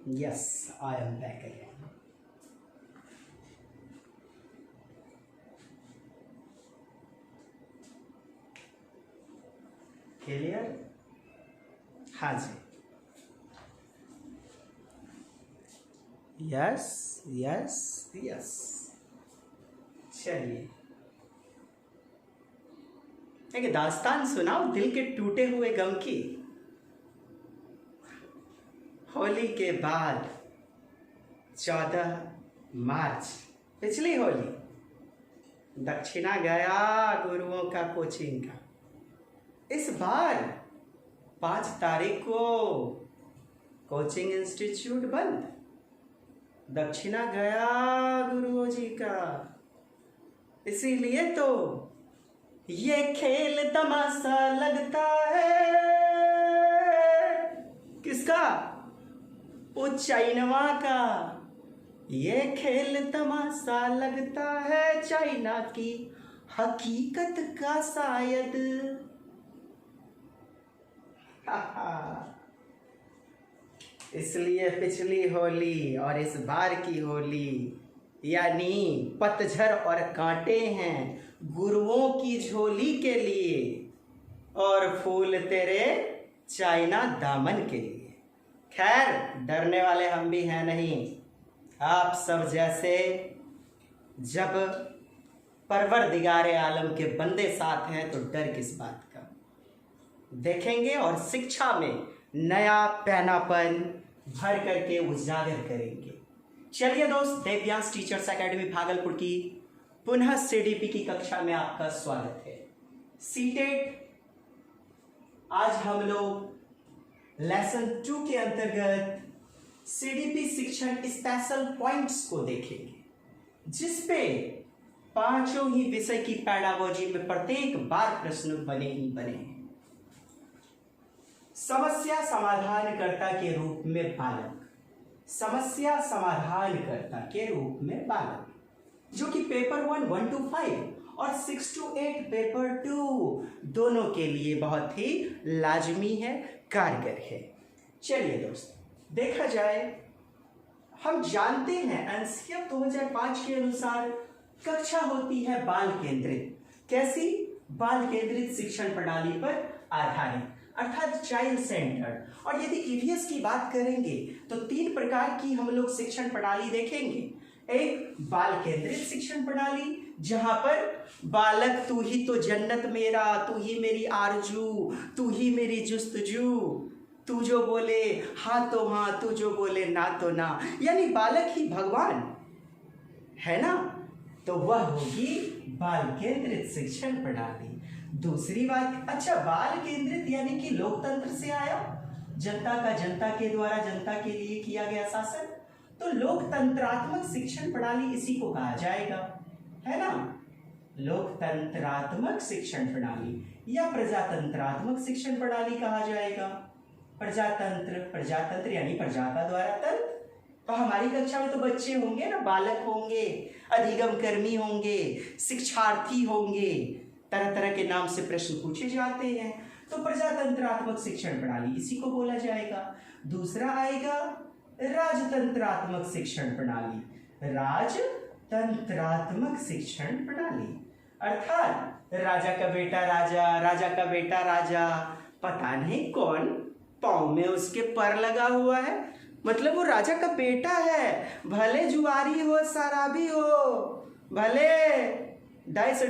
Yes, I am back again. Clear? हाँ जी. Yes yes yes. चलिए एक दास्तान सुनाओ दिल के टूटे हुए गम की. होली के बाद 14 मार्च पिछली होली दक्षिणा गया गुरुओं का कोचिंग का. इस बार 5 तारीख को कोचिंग इंस्टीट्यूट बंद. दक्षिणा गया गुरुओं जी का. इसीलिए तो ये खेल तमाशा लगता है. किसका? वो चाइनवा का. ये खेल तमाशा लगता है चाइना की हकीकत का शायद. इसलिए पिछली होली और इस बार की होली यानी पतझड़ और कांटे हैं गुरुओं की झोली के लिए और फूल तेरे चाइना दामन के लिए. खैर डरने वाले हम भी हैं नहीं. आप सब जैसे जब परवरदिगारे आलम के बंदे साथ हैं तो डर किस बात का. देखेंगे और शिक्षा में नया पैनापन भर करके उजागर करेंगे. चलिए दोस्त, देवव्यांस टीचर्स एकेडमी भागलपुर की पुनः सीडीपी की कक्षा में आपका स्वागत है. सीटेट आज हम लोग लेसन 2 के अंतर्गत सीडीपी शिक्षण स्पेशल पॉइंट्स को देखेंगे जिसपे 5 ही विषय की पैडागोजी में प्रत्येक बार प्रश्न बने ही बने हैं. समस्या समाधानकर्ता के रूप में बालक. समस्या समाधानकर्ता के रूप में बालक जो कि पेपर 1 to 5 और 6 to 8 पेपर 2 दोनों के लिए बहुत ही लाजमी है, कारगर है. चलिए दोस्त, देखा जाए हम जानते हैं एनसीएफ 2005 के अनुसार कक्षा होती है बाल केंद्रित. कैसी? बाल केंद्रित शिक्षण प्रणाली पर आधारित अर्थात चाइल्ड सेंटर्ड. और यदि ईवीएस की बात करेंगे तो 3 प्रकार की हम लोग शिक्षण प्रणाली देखेंगे. एक बाल केंद्रित शिक्षण प्रणाली जहां पर बालक तू ही तो जन्नत मेरा, तू ही मेरी आरजू, तू ही मेरी जुस्तजू, तू जो बोले हाँ तो हाँ, तू जो बोले ना तो ना, यानी बालक ही भगवान है ना. तो वह होगी बाल केंद्रित शिक्षण प्रणाली. दूसरी बात, अच्छा बाल केंद्रित यानी कि लोकतंत्र से आया, जनता का जनता के द्वारा जनता के लिए किया गया शासन, तो लोकतंत्रात्मक शिक्षण प्रणाली इसी को कहा जाएगा, है ना. लोकतंत्रात्मक शिक्षण प्रणाली या प्रजातंत्रात्मक शिक्षण प्रणाली कहा जाएगा. प्रजातंत्र यानी प्रजा का द्वारा तंत्र. तो हमारी कक्षा में तो बच्चे होंगे ना, बालक होंगे, अधिगम कर्मी होंगे, शिक्षार्थी होंगे, तरह तरह के नाम से प्रश्न पूछे जाते हैं. तो प्रजातंत्रात्मक शिक्षण प्रणाली इसी को बोला जाएगा. दूसरा आएगा राजतंत्रात्मक शिक्षण प्रणाली. राजतंत्रात्मक शिक्षण प्रणाली अर्थात राजा का बेटा राजा, राजा का बेटा राजा, पता नहीं कौन पाँव में उसके पर लगा हुआ है, मतलब वो राजा का बेटा है. भले जुआरी हो, शराबी हो, भले डाइस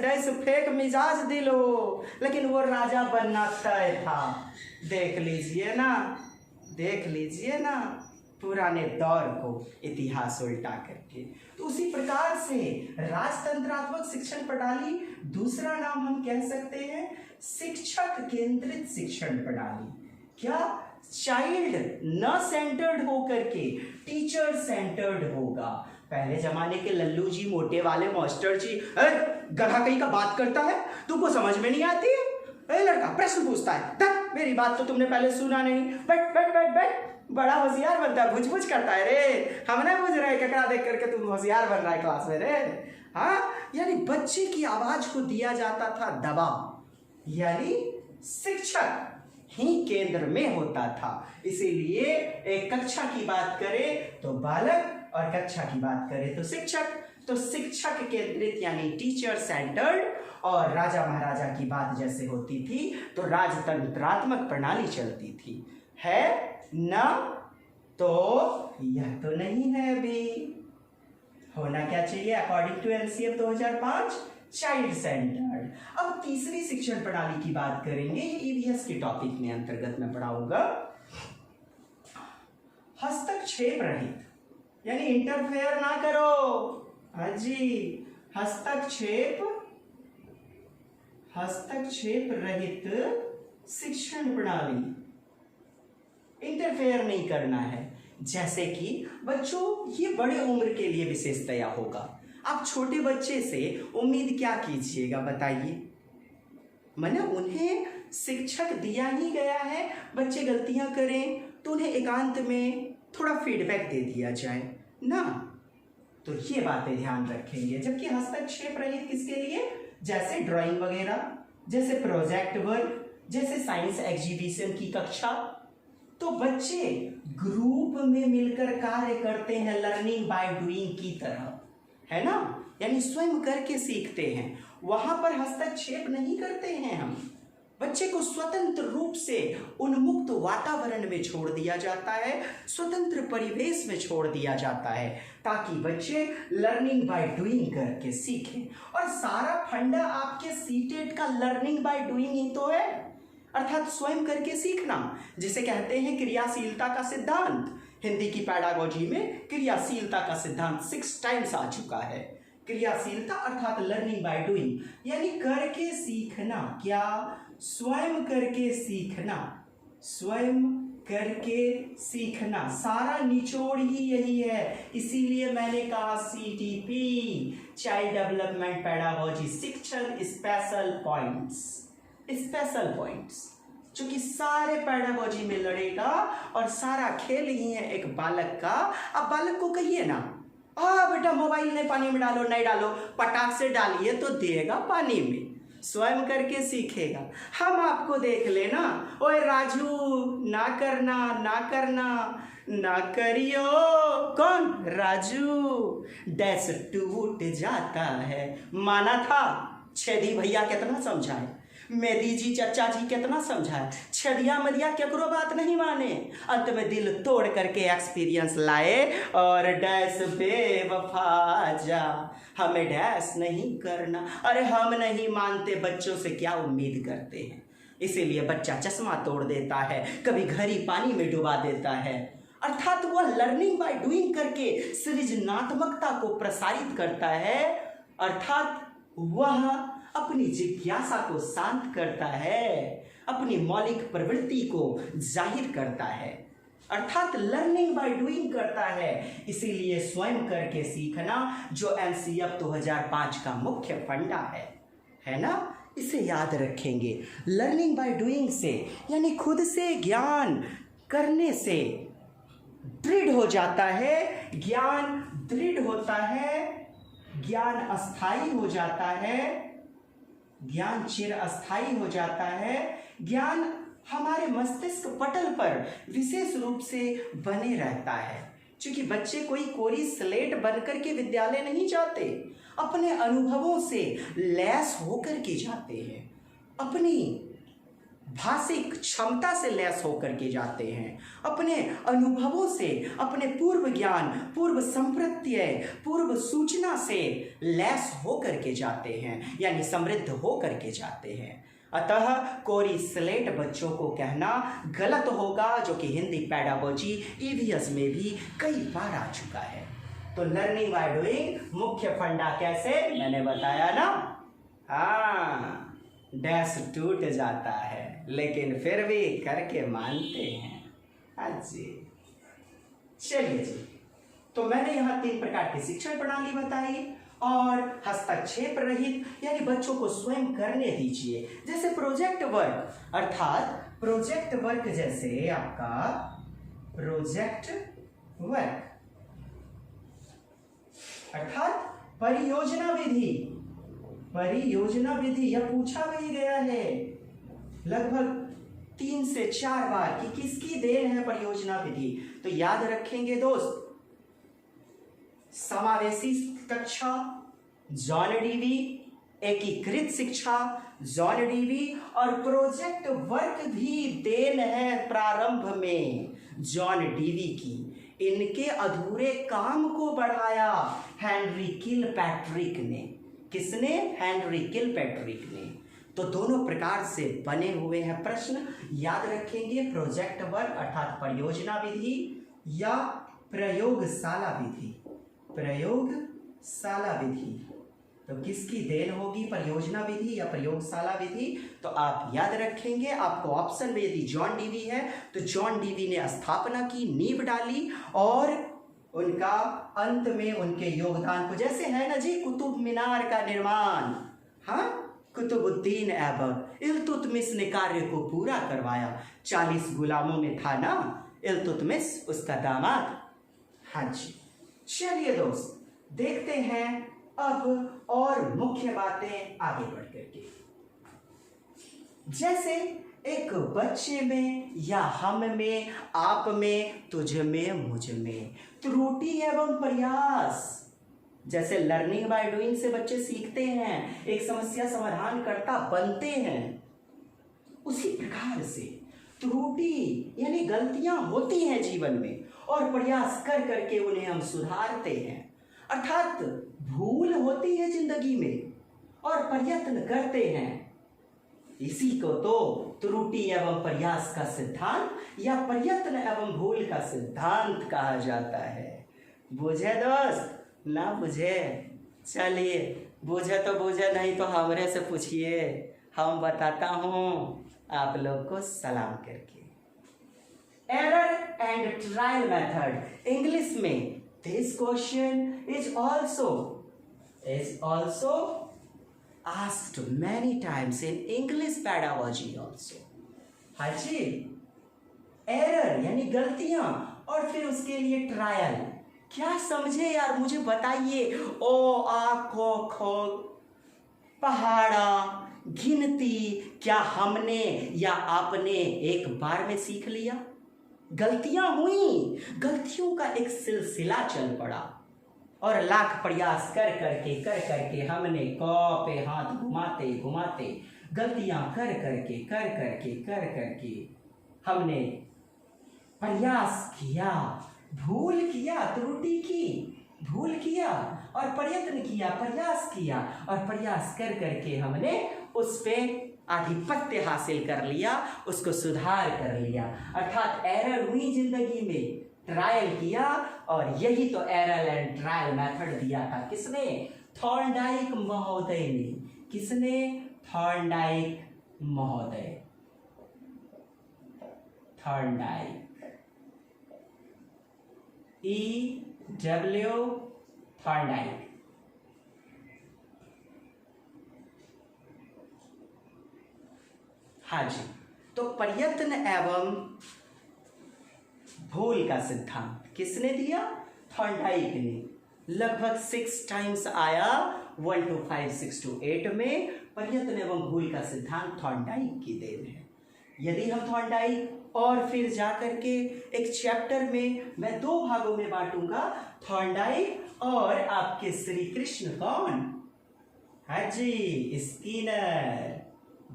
फेक मिजाज दिल हो, लेकिन वो राजा बनना तय था. देख लीजिए ना, देख लीजिए ना पुराने दौर को इतिहास उल्टा करके. तो उसी प्रकार से राजतंत्रात्मक शिक्षण प्रणाली, दूसरा नाम हम कह सकते हैं शिक्षक केंद्रित शिक्षण प्रणाली. क्या? चाइल्ड न सेंटर्ड होकर के टीचर सेंटर्ड होगा. पहले जमाने के लल्लू जी, मोटे वाले मास्टर जी, गधा कहीं का बात करता है, तुमको समझ में नहीं आती है. लड़का प्रश्न पूछता है, तक मेरी बात तो तुमने पहले सुना नहीं, बैठ बैठ बैठ बैठ, बड़ा होशियार बनता है, बुझ करता है रे. हम नहीं बुझ रहे ककड़ा देख करके तुम होशियार बन रहा है क्लास में रे. हाँ, यानी बच्चे की आवाज को दिया जाता था दबाव. यानी शिक्षक ही केंद्र में होता था। इसीलिए एक कक्षा की बात करें तो बालक और कक्षा की बात करें तो शिक्षक। तो शिक्षक केंद्रित यानी टीचर सेंटर्ड, और राजा महाराजा की बात जैसे होती थी तो राजतंत्रात्मक प्रणाली चलती थी। है ना? तो यह तो नहीं है अभी। होना क्या चाहिए according to NCF 2005? Child centred. अब तीसरी शिक्षण प्रणाली की बात करेंगे, ये ईवीएस के टॉपिक में अंतर्गत में पढ़ाऊंगा। हस्तक्षेप रहित, यानी इंटरफेयर ना करो। हाँ जी, हस्तक्षेप रहित शिक्षण प्रणाली, इंटरफेयर नहीं करना है। जैसे कि बच्चों, ये बड़े उम्र के लिए विशेषतया होगा। आप छोटे बच्चे से उम्मीद क्या कीजिएगा बताइए? माने उन्हें शिक्षक दिया ही गया है, बच्चे गलतियां करें तो उन्हें एकांत में थोड़ा फीडबैक दे दिया जाए ना। तो ये बातें ध्यान रखेंगे। जबकि हस्तक्षेप रहित किसके लिए? जैसे ड्राइंग वगैरह, जैसे प्रोजेक्ट वर्क, जैसे साइंस एग्जीबिशन की कक्षा। तो बच्चे ग्रुप में मिलकर कार्य करते हैं, लर्निंग बाय डूइंग की तरह, है ना? यानी स्वयं करके सीखते हैं, वहां पर हस्तक्षेप नहीं करते हैं हम। बच्चे को स्वतंत्र रूप से उन्मुक्त वातावरण में छोड़ दिया जाता है, स्वतंत्र परिवेश में छोड़ दिया जाता है, ताकि बच्चे लर्निंग बाय डूइंग करके सीखें। और सारा फंडा आपके सीटेट का लर्निंग बाय डूइंग ही तो है, अर्थात स्वयं करके सीखना, जिसे कहते हैं क्रियाशीलता का सिद्धांत। हिंदी की पैडागोजी में क्रियाशीलता का सिद्धांत 6 टाइम्स आ चुका है। क्रियाशीलता अर्थात लर्निंग बाय डूइंग, यानी करके सीखना। क्या? स्वयं करके सीखना, स्वयं करके सीखना। सारा निचोड़ ही यही है। इसीलिए मैंने कहा सीटीपी, चाइल्ड डेवलपमेंट पैडागोजी, शिक्षण स्पेशल पॉइंट्स, स्पेशल पॉइंट्स, जो कि सारे पैडागोजी में लड़ेगा। और सारा खेल ही है एक बालक का। अब बालक को कहिए ना, बेटा मोबाइल ने पानी में डालो, नहीं डालो, पटाख से डालिए तो देगा पानी में, स्वयं करके सीखेगा। हम आपको देख लेना, ओए राजू ना करना, ना करना, ना करियो। कौन? राजू। डैश टूट जाता है। माना था, छेदी भैया कितना समझाए, मेदी जी चाचा जी कितना समझाए, छदिया मदिया केकरो बात नहीं माने। अंत में दिल तोड़ करके एक्सपीरियंस लाए और डैश बेवफा जा, हमें डैश नहीं करना। अरे हम नहीं मानते, बच्चों से क्या उम्मीद करते हैं? इसीलिए बच्चा चश्मा तोड़ देता है, कभी घड़ी पानी में डुबा देता है। अर्थात वह लर्निंग बाय डूइंग करके सृजनात्मकता को प्रसारित करता है, अर्थात वह अपनी जिज्ञासा को शांत करता है, अपनी मौलिक प्रवृत्ति को जाहिर करता है, अर्थात लर्निंग बाय डूइंग करता है। इसीलिए स्वयं करके सीखना, जो एनसीएफ 2005 का मुख्य फंडा है ना? इसे याद रखेंगे। लर्निंग बाय डूइंग से, यानी खुद से ज्ञान करने से दृढ़ हो जाता है, ज्ञान दृढ़ होता है, ज्ञान अस्थाई हो जाता है, ज्ञान चिर अस्थाई हो जाता है, ज्ञान हमारे मस्तिष्क पटल पर विशेष रूप से बने रहता है। क्योंकि बच्चे कोई कोरी स्लेट बनकर के विद्यालय नहीं जाते, अपने अनुभवों से लैस होकर के जाते हैं, अपनी भाषिक क्षमता से लैस होकर के जाते हैं, अपने अनुभवों से, अपने पूर्व ज्ञान, पूर्व संप्रत्यय, पूर्व सूचना से लैस होकर के जाते हैं, यानी समृद्ध होकर के जाते हैं। अतः कोरी स्लेट बच्चों को कहना गलत होगा, जो कि हिंदी पैडागोजी ईवीएस में भी कई बार आ चुका है। तो लर्निंग बाय डूइंग मुख्य फंडा कैसे, मैंने बताया ना। हाँ, डैश टूट जाता है लेकिन फिर भी करके मानते हैं। हाँ जी, चलिए जी। तो मैंने यहाँ 3 प्रकार की शिक्षण प्रणाली बताई, और हस्तक्षेप रहित, यानी बच्चों को स्वयं करने दीजिए। जैसे प्रोजेक्ट वर्क, अर्थात प्रोजेक्ट वर्क जैसे आपका प्रोजेक्ट वर्क अर्थात परियोजना विधि, परियोजना विधि, यह पूछा भी गया है लगभग 3 से 4 बार कि किसकी देन है परियोजना विधि। तो याद रखेंगे दोस्त, समावेशी कक्षा जॉन डीवी, एकीकृत शिक्षा जॉन डीवी और प्रोजेक्ट वर्क भी देन है प्रारंभ में जॉन डीवी की। इनके अधूरे काम को बढ़ाया हेनरी किलपैट्रिक ने। किसने? हेनरी किलपैट्रिक ने। तो दोनों प्रकार से बने हुए हैं प्रश्न, याद रखेंगे। प्रोजेक्ट वर्क अर्थात परियोजना विधि या प्रयोगशाला विधि। प्रयोगशाला विधि तो किसकी देन होगी? परियोजना विधि या प्रयोगशाला विधि। तो आप याद रखेंगे, आपको ऑप्शन में यदि जॉन डीवी है तो जॉन डीवी ने स्थापना की, नींव डाली और उनका अंत में उनके योगदान को, जैसे है ना जी कुतुब मीनार का निर्माण, हाँ, कुतुबुद्दीन ऐबक इल्तुतमिश ने कार्य को पूरा करवाया। 40 गुलामों में था ना इल्तुतमिश, उसका दामाद। हाँ जी, चलिए दोस्त देखते हैं अब और मुख्य बातें आगे बढ़ करके। जैसे एक बच्चे में या हम में, आप में, तुझ में, मुझ में त्रुटि एवं प्रयास, जैसे लर्निंग बाय डूइंग से बच्चे सीखते हैं, एक समस्या समाधान करता बनते हैं, उसी प्रकार से त्रुटि यानी गलतियां होती हैं जीवन में और प्रयास कर करके उन्हें हम सुधारते हैं। अर्थात भूल होती है जिंदगी में और प्रयत्न करते हैं। इसी को तो त्रुटि एवं प्रयास का सिद्धांत या प्रयत्न एवं भूल का सिद्धांत कहा जाता है। बुझे दोस्त? ना बुझे? चलिए, बुझे तो बुझे, नहीं तो हमरे से पूछिए, हम बताता हूँ आप लोग को सलाम करके। Error and trial method English में this question is also asked many times in English pedagogy also। हाँ जी, एरर यानी गलतियां और फिर उसके लिए ट्रायल। क्या समझे यार, मुझे बताइए। ओ आ को खो पहाड़ा गिनती क्या हमने या आपने एक बार में सीख लिया? गलतियां हुई, गलतियों का एक सिलसिला चल पड़ा और लाख प्रयास कर करके हमने क पे हाथ घुमाते घुमाते गलतियां कर करके हमने प्रयास किया, भूल किया, त्रुटि की, भूल किया और प्रयत्न किया, प्रयास किया और प्रयास कर करके हमने उस पे आधिपत्य हासिल कर लिया, उसको सुधार कर लिया। अर्थात एरर हुई जिंदगी में, ट्रायल किया और यही तो एरर एंड ट्रायल मेथड दिया था किसने? थॉर्नडाइक महोदय ने। किसने? थॉर्नडाइक महोदय। Thorndike, E.W. थॉर्नडाइक। हाँ जी, तो प्रयत्न एवं भूल का सिद्धांत किसने दिया? थॉर्नडाइक ने। लगभग 6 टाइम्स आया 1 to 5, 6 to 8 में। प्रयत्न एवं भूल का सिद्धांत थॉर्नडाइक की देन है। यदि हम थॉर्नडाइक और फिर जाकर के एक चैप्टर में मैं 2 भागों में बांटूंगा, थॉर्नडाइक और आपके श्री कृष्ण कौन? हाँ जी, स्किनर,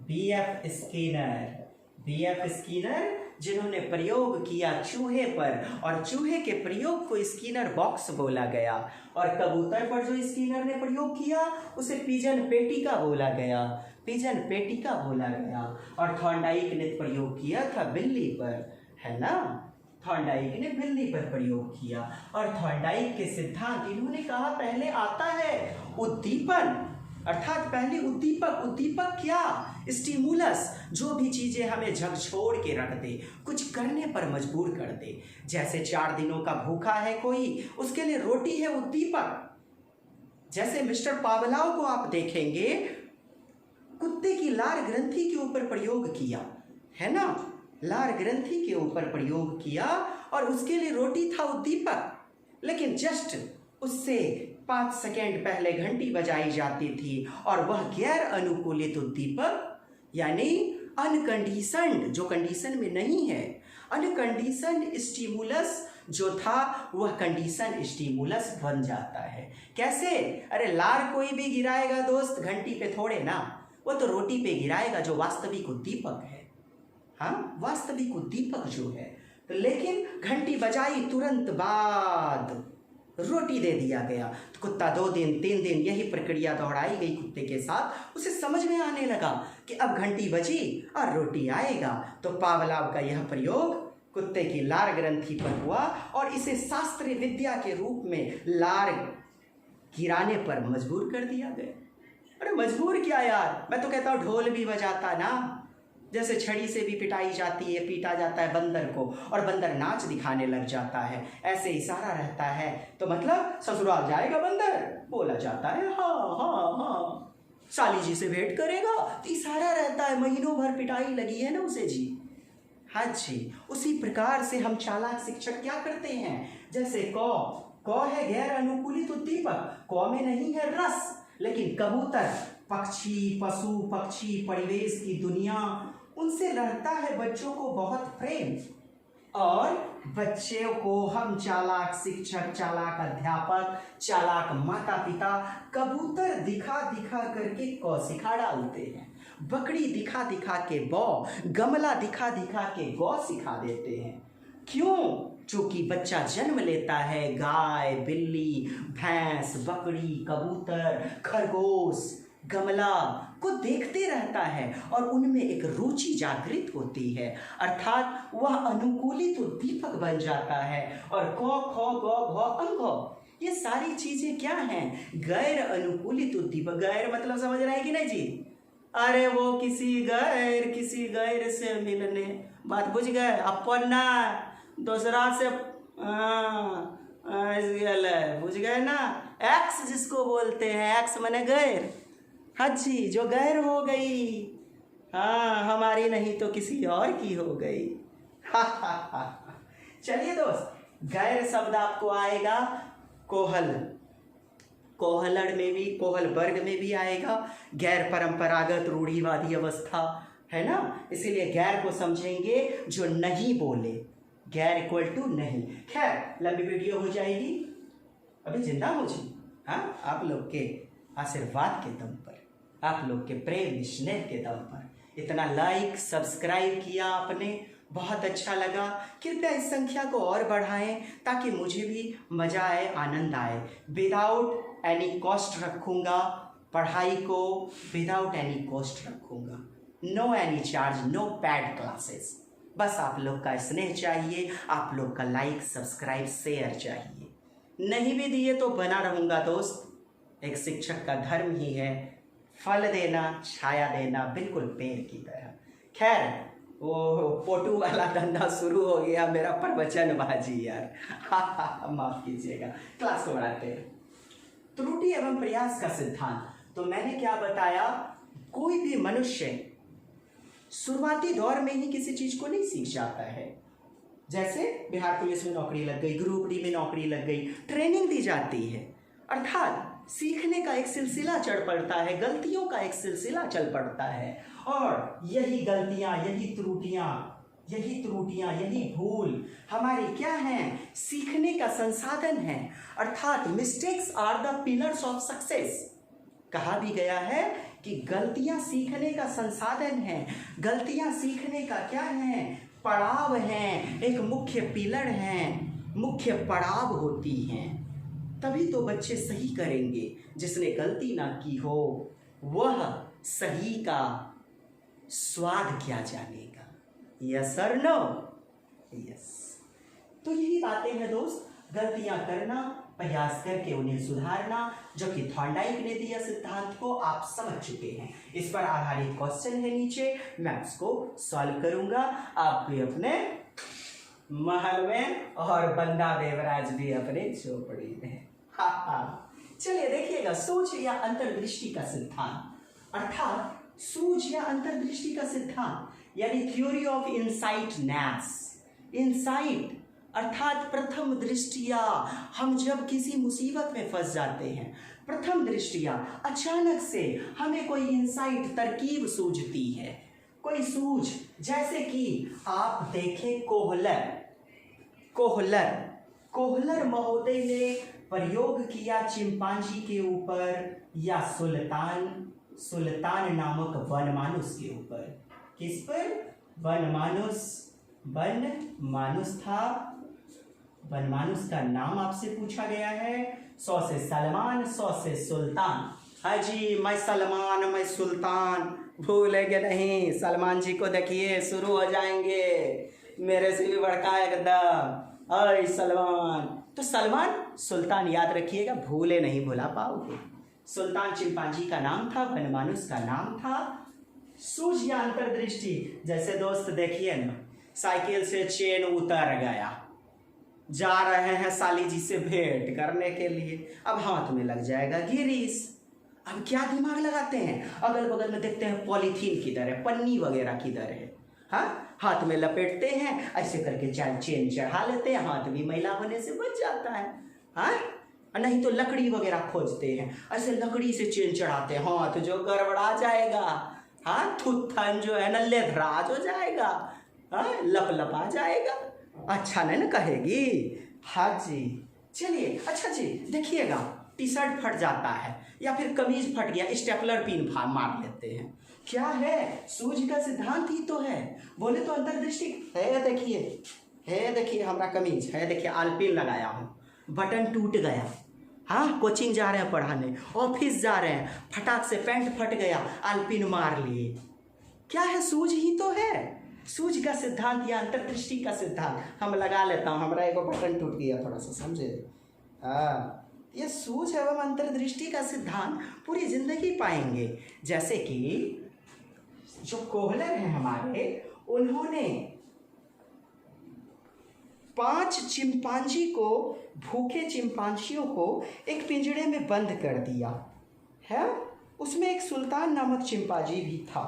बीएफ स्किनर, जिन्होंने प्रयोग किया चूहे पर और चूहे के प्रयोग को स्किनर बॉक्स बोला गया और कबूतर पर जो स्किनर ने प्रयोग किया उसे पिजन पेटिका बोला गया, पिजन पेटिका बोला गया। और थॉर्नडाइक ने प्रयोग किया था बिल्ली पर, है ना? थॉर्नडाइक ने बिल्ली पर प्रयोग किया और थॉर्नडाइक के सिद्धांत इन्होंने कहा पहले आता है उद्दीपन, अर्थात पहले उद्दीपक क्या? स्टिमुलस, जो भी चीजें हमें झकझोर के रख दे, कुछ करने पर मजबूर कर दे। जैसे 4 दिनों का भूखा है कोई, उसके लिए रोटी है उद्दीपक। जैसे मिस्टर पावलाव को आप देखेंगे, कुत्ते की लार ग्रंथि के ऊपर प्रयोग किया, है ना? लार ग्रंथि के ऊपर प्रयोग किया और उसके लिए रोटी था उद्दीपक, लेकिन जस्ट उससे 5 सेकेंड पहले घंटी बजाई जाती थी और वह गैर अनुकूलित उद्दीपक यानी अनकंडीशनड, जो कंडीशन में नहीं है, अनकंडीशनड स्टिमुलस जो था वह कंडीशन स्टिमुलस बन जाता है। कैसे? अरे लार कोई भी गिराएगा दोस्त घंटी पे थोड़े ना, वो तो रोटी पे गिराएगा जो वास्तविक उद्दीपक है। हाँ, वास्तविक उद्दीपक जो है। तो लेकिन घंटी बजाई तुरंत बाद रोटी दे दिया गया, तो कुत्ता 2 दिन 3 दिन यही प्रक्रिया दोहराई गई कुत्ते के साथ। उसे समझ में आने लगा कि अब घंटी बजी और रोटी आएगा। तो पावलाव का यह प्रयोग कुत्ते की लार ग्रंथि पर हुआ और इसे शास्त्रीय विद्या के रूप में लार गिराने पर मजबूर कर दिया गया। अरे मजबूर क्या यार, मैं तो कहता हूँ ढोल भी बजाता ना, जैसे छड़ी से भी पिटाई जाती है, पीटा जाता है बंदर को और बंदर नाच दिखाने लग जाता है, ऐसे इशारा रहता है तो मतलब ससुराल जाएगा बंदर, बोला जाता है हाँ हाँ हाँ, साली जी से भेंट करेगा तो इशारा रहता है, महीनों भर पिटाई लगी है ना उसे जी। हाँ जी, उसी प्रकार से हम चालाक शिक्षक क्या करते हैं, जैसे कौ है गैर अनुकूलित उद्दीपक, कौ में नहीं है रस, लेकिन कबूतर, पक्षी, पशु पक्षी, परिवेश की दुनिया, उनसे रहता है बच्चों को बहुत प्रेम। और बच्चों को हम चालाक शिक्षक, चालाक अध्यापक, चालाक माता पिता कबूतर दिखा दिखा करके कौ सिखा डालते हैं, बकरी दिखा दिखा के बौ, गमला दिखा दिखा के गौ सिखा देते हैं। क्यों? चूंकि बच्चा जन्म लेता है गाय, बिल्ली, भैंस, बकरी, कबूतर, खरगोश, गमला को देखते रहता है और उनमें एक रुचि जागृत होती है, अर्थात वह अनुकूलित उद्दीपक बन जाता है। और क ख ग घ अंग, ये सारी चीजें क्या हैं? गैर अनुकूलित उद्दीपक। गैर मतलब समझ रहे हैं कि नहीं जी? अरे वो किसी गैर से मिलने, बात बुझ गए? अपन ना दूसरा से बुझ गए ना? एक्स जिसको बोलते हैं, एक्स माने गैर। हाँ जी, जो गैर हो गई, हाँ हमारी नहीं तो किसी और की हो गई। चलिए दोस्त, गैर शब्द आपको आएगा कोहल, कोहलड़ में भी, कोहल वर्ग में भी आएगा। गैर परंपरागत रूढ़िवादी अवस्था है ना, इसीलिए गैर को समझेंगे जो नहीं बोले, गैर इक्वल टू नहीं। खैर लंबी वीडियो हो जाएगी, अभी जिंदा हो जी। हाँ, आप लोग के आशीर्वाद के दम पर, आप लोग के प्रेम स्नेह के दम पर इतना लाइक सब्सक्राइब किया आपने, बहुत अच्छा लगा। कृपया इस संख्या को और बढ़ाएं ताकि मुझे भी मज़ा आए, आनंद आए। विदाउट एनी कॉस्ट रखूँगा पढ़ाई को, विदाउट एनी कॉस्ट रखूँगा, no any charge, no paid classes. बस आप लोग का स्नेह चाहिए, आप लोग का लाइक सब्सक्राइब शेयर चाहिए। नहीं भी दिए तो बना रहूँगा दोस्त, एक शिक्षक का धर्म ही है फल देना, छाया देना, बिल्कुल पेड़ की तरह। खैर वो फोटो वाला धंधा शुरू हो गया मेरा, प्रवचनबाजी यार, माफ कीजिएगा। क्लास को बढ़ाते हैं। त्रुटि एवं प्रयास का सिद्धांत। तो मैंने क्या बताया, कोई भी मनुष्य शुरुआती दौर में ही किसी चीज को नहीं सीख जाता है। जैसे बिहार पुलिस में नौकरी लग गई, ग्रुप डी में नौकरी लग गई, ट्रेनिंग दी जाती है, अर्थात सीखने का एक सिलसिला चढ़ पड़ता है, गलतियों का एक सिलसिला चल पड़ता है। और यही गलतियां, यही त्रुटियां, यही भूल हमारी क्या हैं? सीखने का संसाधन है, अर्थात mistakes are the pillars of success. कहा भी गया है कि गलतियां सीखने का संसाधन है, गलतियां सीखने का क्या है? पड़ाव हैं, एक मुख्य पिलर हैं, मुख्य पड़ाव होती हैं। तभी तो बच्चे सही करेंगे। जिसने गलती ना की हो वह सही का स्वाद क्या जानेगा? यस और नो? यस। तो यही बातें हैं दोस्त, गलतियां करना, प्रयास करके उन्हें सुधारना, जो कि थॉर्नडाइक ने दिया सिद्धांत को आप समझ चुके हैं। इस पर आधारित क्वेश्चन है नीचे, मैं उसको सॉल्व करूंगा। आप भी अपने महल में और बंदा देवराज भी अपने झोपड़ी में। चलिए देखिएगा, सूझ या अंतर्दृष्टि का सिद्धांत, अर्थात सूझ या अंतर्दृष्टि का सिद्धांत यानी थ्योरी ऑफ इंसाइटनेस। इंसाइट अर्थात प्रथम दृष्टिया, हम जब किसी मुसीबत में फंस जाते हैं, प्रथम दृष्टिया अचानक से हमें कोई इंसाइट, तरकीब सूझती है, कोई सूझ, जैसे कि आप देखें कोहलर, कोहलर, कोहलर महोदय ने प्रयोग किया चिंपांजी के ऊपर या सुल्तान, सुल्तान नामक वनमानुस के ऊपर। किस पर? वनमानुस, वनमानुस था, वनमानुस का नाम आपसे पूछा गया है। 100 से सलमान, 100 से सुल्तान। हाँ जी, मैं सलमान, मैं सुल्तान, भूलेंगे नहीं। सलमान जी को देखिए, शुरू हो जाएंगे मेरे से भी बड़का एकदम, अय सलमान। तो सलमान सुल्तान याद रखिएगा, भूले नहीं, भुला पाओगे। सुल्तान चिंपांजी का नाम था, वनमानुस का नाम था। सूझ या अंतर्दृष्टि, जैसे दोस्त देखिए ना, साइकिल से चेन उतर गया, जा रहे हैं साली जी से भेंट करने के लिए, अब हाथ में लग जाएगा गिरीस। अब क्या दिमाग लगाते हैं, अगल बगल में देखते हैं पॉलीथीन किधर है, पन्नी वगैरह किधर है, हाँ, हाथ में लपेटते हैं, ऐसे करके चेन चढ़ा लेते हैं, हाथ भी मैला होने से बच जाता है। हाँ, नहीं तो लकड़ी वगैरह खोजते हैं, ऐसे लकड़ी से चेन चढ़ाते हैं, हाथ जो गड़बड़ा जाएगा, हाँ, थुत्थन जो है ना लेधराज हो जाएगा, हाँ, लपलपा जाएगा, अच्छा नहीं ना कहेगी। हाँ जी, चलिए, अच्छा जी देखिएगा, टी शर्ट फट जाता है या फिर कमीज फट गया, स्टेपलर पिन मार लेते हैं, क्या है? सूझ का सिद्धांत ही तो है। बोले तो अंतर्दृष्टि है, देखिए, है, देखिए हमारा कमीज है, देखिए आलपिन लगाया हूँ, बटन टूट गया, हाँ, कोचिंग जा रहे हैं पढ़ाने, ऑफिस जा रहे हैं, फटाक से पैंट फट गया, आलपिन मार लिए, क्या है? सूझ ही तो है। सूझ का सिद्धांत या अंतर्दृष्टि का सिद्धांत हम लगा लेता हूँ, हमारा एक बटन टूट गया थोड़ा सा, समझे? हाँ, ये सूझ एवं अंतर्दृष्टि का सिद्धांत पूरी जिंदगी पाएंगे। जैसे कि जो कोहलर हैं हमारे, उन्होंने 5 चिंपांजी को, भूखे चिंपांजियों को एक पिंजड़े में बंद कर दिया है। उसमें एक सुल्तान नामक चिंपांजी भी था।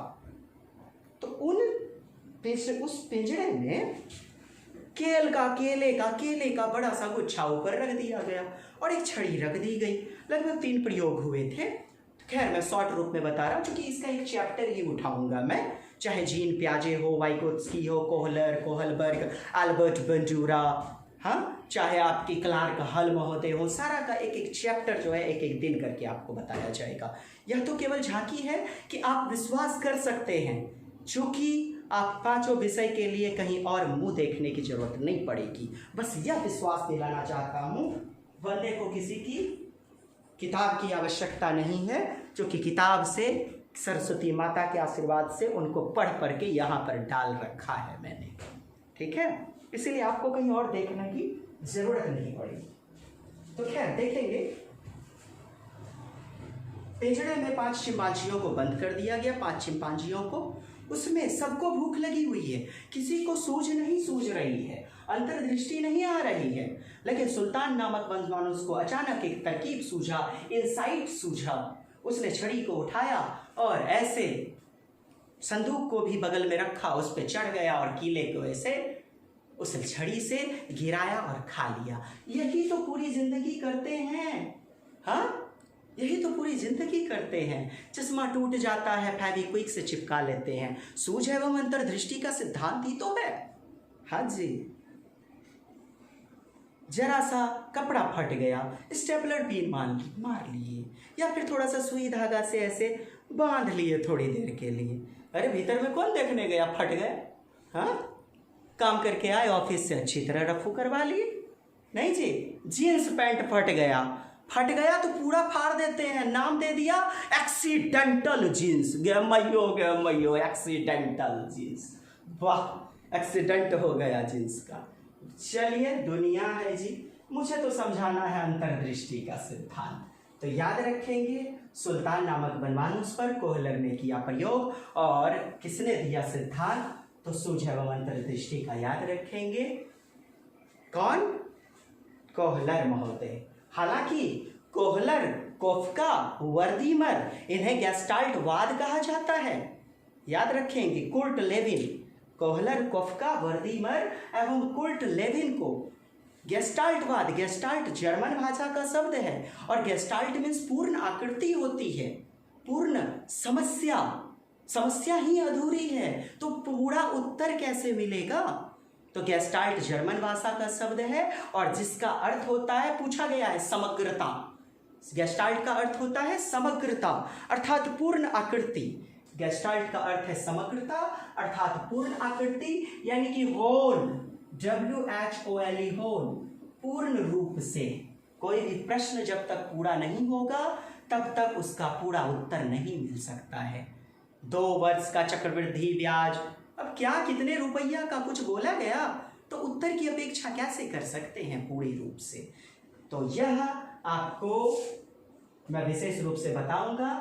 तो उस पिंजड़े में केले का बड़ा सा गुच्छा ऊपर रख दिया गया और एक छड़ी रख दी गई। लगभग 3 प्रयोग हुए थे। खैर मैं शॉर्ट रूप में बता रहा हूँ, क्योंकि इसका एक चैप्टर ही उठाऊंगा मैं, चाहे जीन पियाजे हो, वाइकोत्स्की हो, कोहलर, कोहलबर्ग, एल्बर्ट बंडूरा, हाँ, चाहे आपकी क्लार्क हल महोदय हो, सारा का एक एक चैप्टर जो है एक एक दिन करके आपको बताया जाएगा। यह तो केवल झांकी है कि आप विश्वास कर सकते हैं, चूँकि आप 5 विषय के लिए कहीं और मुंह देखने की जरूरत नहीं पड़ेगी। बस यह विश्वास दिलाना चाहता हूँ, बंदे को किसी की किताब की आवश्यकता नहीं है, क्योंकि किताब से, सरस्वती माता के आशीर्वाद से उनको पढ़ पढ़ के यहाँ पर डाल रखा है मैंने, ठीक है? इसीलिए आपको कहीं और देखने की जरूरत नहीं पड़ेगी। तो खैर देखेंगे, पिंजड़े में 5 चिंपांजियों को बंद कर दिया गया, 5 चिंपांजियों को। उसमें सबको भूख लगी हुई है, किसी को सूझ नहीं सूझ रही है, अंतर्दृष्टि नहीं आ रही है, लेकिन सुल्तान नामक वनमानुस को अचानक एक तरकीब सूझा, इंसाइट सूझा। उसने छड़ी को उठाया और ऐसे संदूक को भी बगल में रखा, उस पर चढ़ गया और कीले को ऐसे उस छड़ी से गिराया और खा लिया। यही तो पूरी जिंदगी करते हैं, हाँ, यही तो पूरी जिंदगी करते हैं। चश्मा टूट जाता है, फेविक्विक से चिपका लेते हैं। सूझ एवं अंतर्दृष्टि का सिद्धांत ही तो है। हाँ जी, जरा सा कपड़ा फट गया, स्टेपलर पिन मार लिए, या फिर थोड़ा सा सुई धागा से ऐसे बांध लिए थोड़ी देर के लिए। अरे भीतर में कौन देखने गया, फट गए, हाँ, काम करके आए, ऑफिस से अच्छी तरह रफू करवा लिए। नहीं जी, जीन्स पैंट फट गया तो पूरा फाड़ देते हैं, नाम दे दिया एक्सीडेंटल जीन्स। गमयो एक्सीडेंटल जीन्स, वाह, एक्सीडेंट हो गया जीन्स का। चलिए, दुनिया है जी, मुझे तो समझाना है अंतर्दृष्टि का सिद्धांत। तो याद रखेंगे, सुल्तान नामक वनमानुस पर कोहलर ने किया प्रयोग, और किसने दिया सिद्धांत? तो सूझ एवं अंतर्दृष्टि का याद रखेंगे। कौन? कोहलर महोदय। हालांकि कोहलर, कोफ्का, वर्दीमर, इन्हें गेस्टाल्टवाद कहा जाता है। याद रखेंगे, कुर्ट लेविन, कोहलर, कोफ्का, वर्दीमर एवं कुर्ट लेविन को गेस्टाल्टवाद, गेस्टाल्ट जर्मन भाषा का शब्द है, और गेस्टाल्ट मीन्स पूर्ण आकृति होती है, पूर्ण समस्या, समस्या ही अधूरी है तो पूरा उत्तर कैसे मिलेगा? तो गेस्टाल्ट जर्मन भाषा का शब्द है और जिसका अर्थ होता है, पूछा गया है, समग्रता। गेस्टाल्ट का अर्थ होता है समग्रता अर्थात पूर्ण आकृति। गेस्टाल्ट का अर्थ है समग्रता अर्थात पूर्ण आकृति, यानी कि होल, WHOLE, होल, पूर्ण रूप से। कोई भी प्रश्न जब तक पूरा नहीं होगा तब तक उसका पूरा उत्तर नहीं मिल सकता है। 2 वर्ष का चक्रवृद्धि ब्याज, अब क्या कितने रुपया का कुछ बोला गया तो उत्तर की अपेक्षा कैसे कर सकते हैं पूरी रूप से? तो यह आपको मैं विशेष रूप से बताऊंगा,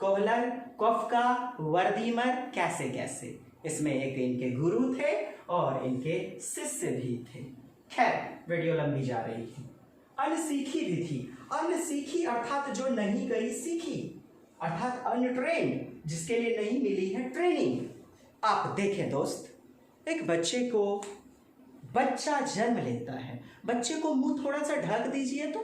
कोहलर, कोफका, वर्दीमर कैसे कैसे। इसमें एक इनके गुरु थे और इनके शिष्य भी थे। खैर, वीडियो लंबी जा रही है। अनसीखी विधि, अनसीखी अर्थात जो नहीं गई सीखी, अर्थात अनट्रेन्ड, जिसके लिए नहीं मिली है ट्रेनिंग। आप देखें दोस्त, एक बच्चा जन्म लेता है, बच्चे को मुंह थोड़ा सा ढक दीजिए तो